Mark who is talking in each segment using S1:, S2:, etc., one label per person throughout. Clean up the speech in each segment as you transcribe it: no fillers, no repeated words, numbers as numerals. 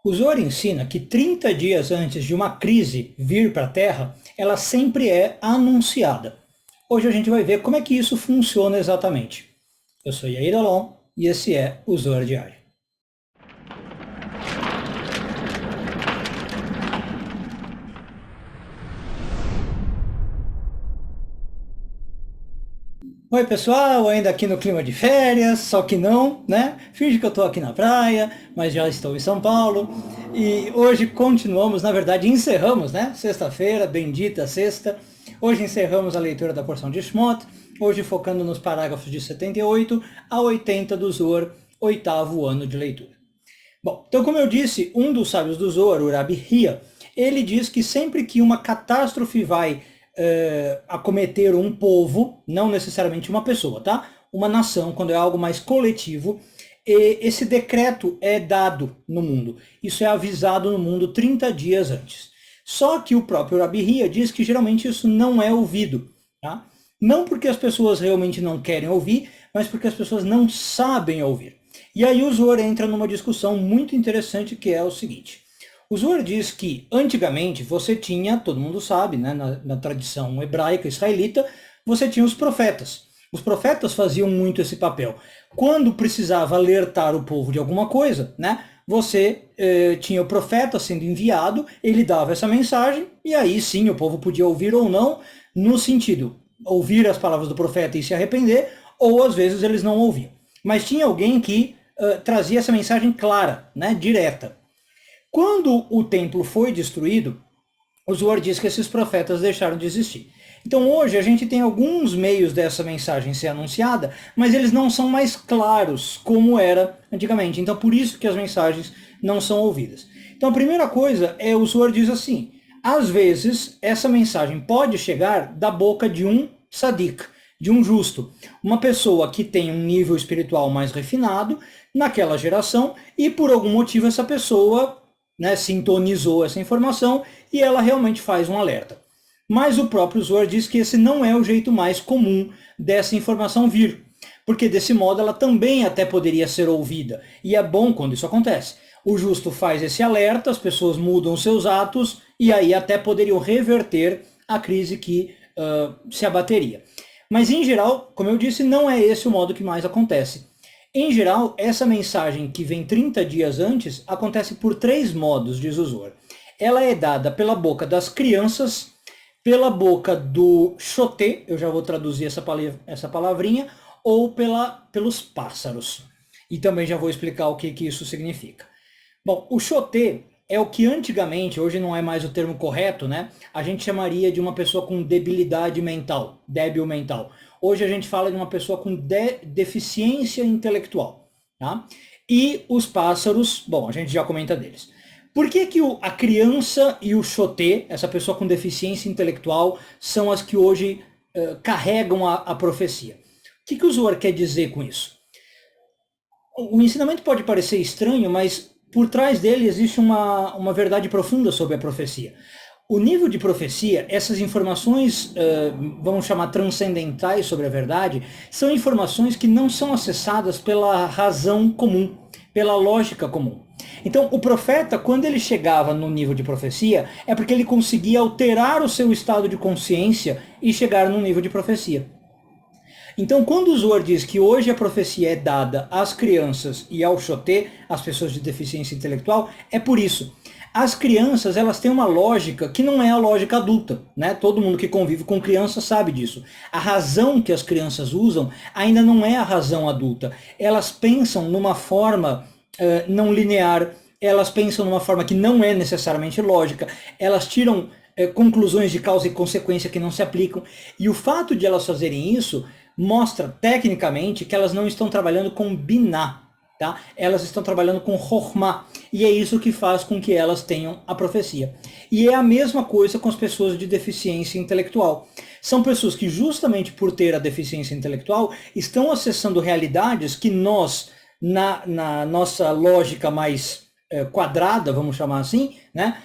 S1: O Zohar ensina que 30 dias antes de uma crise vir para a Terra, ela sempre é anunciada. Hoje a gente vai ver como é que isso funciona exatamente. Eu sou Yair Alon e esse é o Zohar Diário. Oi pessoal, ainda aqui no clima de férias, só que não, né? Finge que eu estou aqui na praia, mas já estou em São Paulo. E hoje continuamos, na verdade encerramos, né? Sexta-feira, bendita sexta. Hoje encerramos a leitura da porção de Shmot, hoje focando nos parágrafos de 78 a 80 do Zohar, oitavo ano de leitura. Bom, então como eu disse, um dos sábios do Zohar, o Rabi Hia, ele diz que sempre que uma catástrofe vai acometer um povo, não necessariamente uma pessoa, tá? Uma nação, quando é algo mais coletivo, esse decreto é dado no mundo. Isso é avisado no mundo 30 dias antes. Só que o próprio Rabi Hia diz que geralmente isso não é ouvido, tá? Não porque as pessoas realmente não querem ouvir, mas porque as pessoas não sabem ouvir. E aí o Zohar entra numa discussão muito interessante que é o seguinte. O Zohar diz que antigamente você tinha, todo mundo sabe, né, na tradição hebraica, israelita, você tinha os profetas. Os profetas faziam muito esse papel. Quando precisava alertar o povo de alguma coisa, né, você tinha o profeta sendo enviado, ele dava essa mensagem, e aí sim o povo podia ouvir ou não, no sentido, ouvir as palavras do profeta e se arrepender, ou às vezes eles não ouviam. Mas tinha alguém que trazia essa mensagem clara, né, direta. Quando o templo foi destruído, o Zohar diz que esses profetas deixaram de existir. Então hoje a gente tem alguns meios dessa mensagem ser anunciada, mas eles não são mais claros como era antigamente. Então por isso que as mensagens não são ouvidas. Então a primeira coisa é o Zohar diz assim, às vezes essa mensagem pode chegar da boca de um tzadik, de um justo, uma pessoa que tem um nível espiritual mais refinado naquela geração e por algum motivo essa pessoa, né, sintonizou essa informação e ela realmente faz um alerta. Mas o próprio Zohar diz que esse não é o jeito mais comum dessa informação vir, porque desse modo ela também até poderia ser ouvida. E é bom quando isso acontece. O justo faz esse alerta, as pessoas mudam seus atos e aí até poderiam reverter a crise que se abateria. Mas em geral, como eu disse, não é esse o modo que mais acontece. Em geral, essa mensagem que vem 30 dias antes acontece por 3 modos, diz o Zohar. Ela é dada pela boca das crianças, pela boca do xoté, eu já vou traduzir essa palavrinha, ou pelos pássaros. E também já vou explicar o que isso significa. Bom, o xoté é o que antigamente, hoje não é mais o termo correto, né? A gente chamaria de uma pessoa com debilidade mental, débil mental. Hoje a gente fala de uma pessoa com deficiência intelectual, tá? E os pássaros, bom, a gente já comenta deles. Por que que a criança e o xoté, essa pessoa com deficiência intelectual, são as que hoje carregam a profecia? O que o Zohar quer dizer com isso? O ensinamento pode parecer estranho, mas por trás dele existe uma verdade profunda sobre a profecia. O nível de profecia, essas informações, vamos chamar transcendentais sobre a verdade, são informações que não são acessadas pela razão comum, pela lógica comum. Então, o profeta, quando ele chegava no nível de profecia, é porque ele conseguia alterar o seu estado de consciência e chegar no nível de profecia. Então, quando o Zohar diz que hoje a profecia é dada às crianças e ao xoté, às pessoas de deficiência intelectual, é por isso. As crianças, elas têm uma lógica que não é a lógica adulta, né? Todo mundo que convive com criança sabe disso. A razão que as crianças usam ainda não é a razão adulta. Elas pensam numa forma não linear, elas pensam numa forma que não é necessariamente lógica, elas tiram conclusões de causa e consequência que não se aplicam. E o fato de elas fazerem isso mostra tecnicamente que elas não estão trabalhando com biná, tá? Elas estão trabalhando com chokhmah, e é isso que faz com que elas tenham a profecia. E é a mesma coisa com as pessoas de deficiência intelectual. São pessoas que justamente por ter a deficiência intelectual estão acessando realidades que nós, na nossa lógica mais quadrada, vamos chamar assim, né?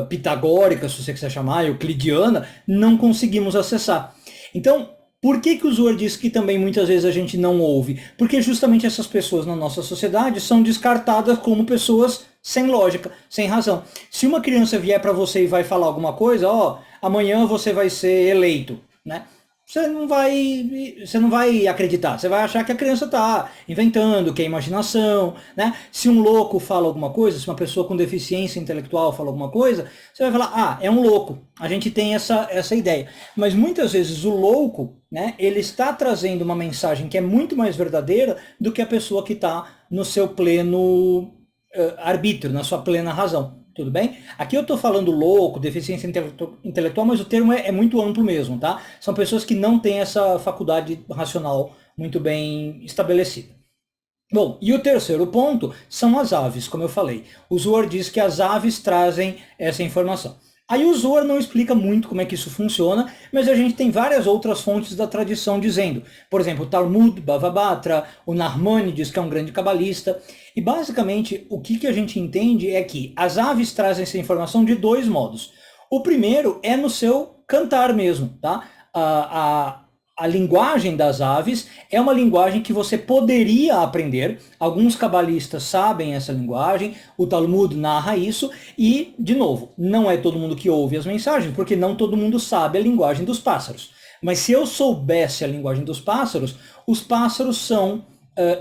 S1: Pitagórica, se você quiser chamar, euclidiana, não conseguimos acessar. Então, por que o Zohar diz que também muitas vezes a gente não ouve? Porque justamente essas pessoas na nossa sociedade são descartadas como pessoas sem lógica, sem razão. Se uma criança vier para você e vai falar alguma coisa, ó, amanhã você vai ser eleito, né? Você não vai acreditar, você vai achar que a criança está inventando, que é imaginação, né? Se um louco fala alguma coisa, se uma pessoa com deficiência intelectual fala alguma coisa, você vai falar, ah, é um louco. A gente tem essa ideia. Mas muitas vezes o louco, né, ele está trazendo uma mensagem que é muito mais verdadeira do que a pessoa que está no seu pleno arbítrio, na sua plena razão. Tudo bem? Aqui eu estou falando louco, deficiência intelectual, mas o termo é muito amplo mesmo, tá? São pessoas que não têm essa faculdade racional muito bem estabelecida. Bom, e o terceiro ponto são as aves, como eu falei. O Zohar diz que as aves trazem essa informação. Aí o Zohar não explica muito como é que isso funciona, mas a gente tem várias outras fontes da tradição dizendo. Por exemplo, o Talmud, Bava Batra, o Narmanides, que é um grande cabalista. E basicamente o que a gente entende é que as aves trazem essa informação de dois modos. O primeiro é no seu cantar mesmo, tá? A linguagem das aves é uma linguagem que você poderia aprender. Alguns cabalistas sabem essa linguagem, o Talmud narra isso, e, de novo, não é todo mundo que ouve as mensagens, porque não todo mundo sabe a linguagem dos pássaros. Mas se eu soubesse a linguagem dos pássaros, os pássaros são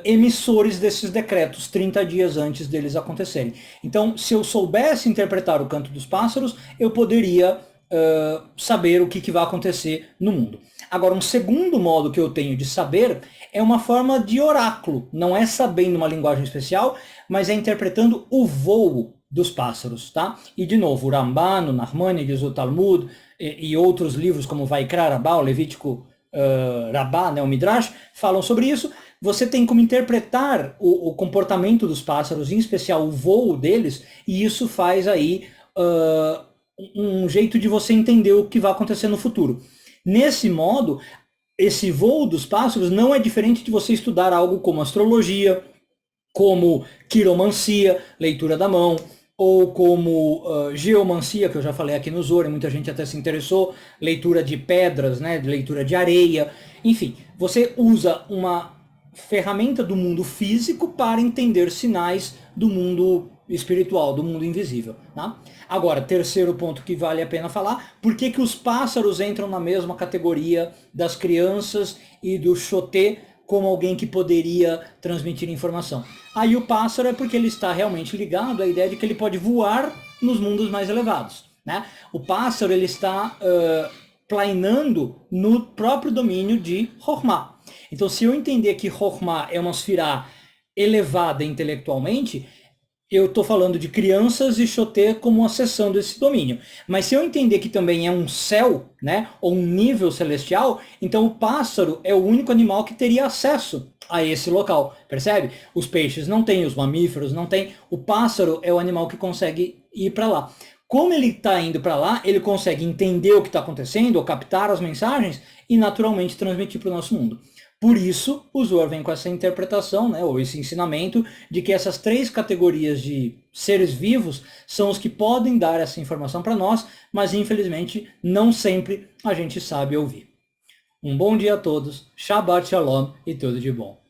S1: emissores desses decretos 30 dias antes deles acontecerem. Então, se eu soubesse interpretar o canto dos pássaros, eu poderia saber o que vai acontecer no mundo. Agora, um segundo modo que eu tenho de saber é uma forma de oráculo. Não é sabendo uma linguagem especial, mas é interpretando o voo dos pássaros, tá? E, de novo, o Ramban, o Narmanides, o Talmud e outros livros como Vaikra Rabbah, o Levítico Rabbah, né, o Midrash, falam sobre isso. Você tem como interpretar o comportamento dos pássaros, em especial o voo deles, e isso faz aí um jeito de você entender o que vai acontecer no futuro. Nesse modo, esse voo dos pássaros não é diferente de você estudar algo como astrologia, como quiromancia, leitura da mão, ou como geomancia, que eu já falei aqui no Zohar, muita gente até se interessou, leitura de pedras, né, leitura de areia, enfim, você usa uma ferramenta do mundo físico para entender sinais do mundo espiritual, do mundo invisível. Tá? Agora, terceiro ponto que vale a pena falar, por que os pássaros entram na mesma categoria das crianças e do xotê como alguém que poderia transmitir informação? Aí o pássaro é porque ele está realmente ligado à ideia de que ele pode voar nos mundos mais elevados. Né? O pássaro ele está plainando no próprio domínio de Chokhmah. Então, se eu entender que Chokhmah é uma sfirá elevada intelectualmente, eu estou falando de crianças e xotê como acessando esse domínio. Mas se eu entender que também é um céu, né, ou um nível celestial, então o pássaro é o único animal que teria acesso a esse local, percebe? Os peixes não têm, os mamíferos não têm, o pássaro é o animal que consegue ir para lá. Como ele está indo para lá, ele consegue entender o que está acontecendo, ou captar as mensagens e naturalmente transmitir para o nosso mundo. Por isso, o Zohar vem com essa interpretação, né, ou esse ensinamento, de que essas três categorias de seres vivos são os que podem dar essa informação para nós, mas infelizmente não sempre a gente sabe ouvir. Um bom dia a todos, Shabbat Shalom e tudo de bom.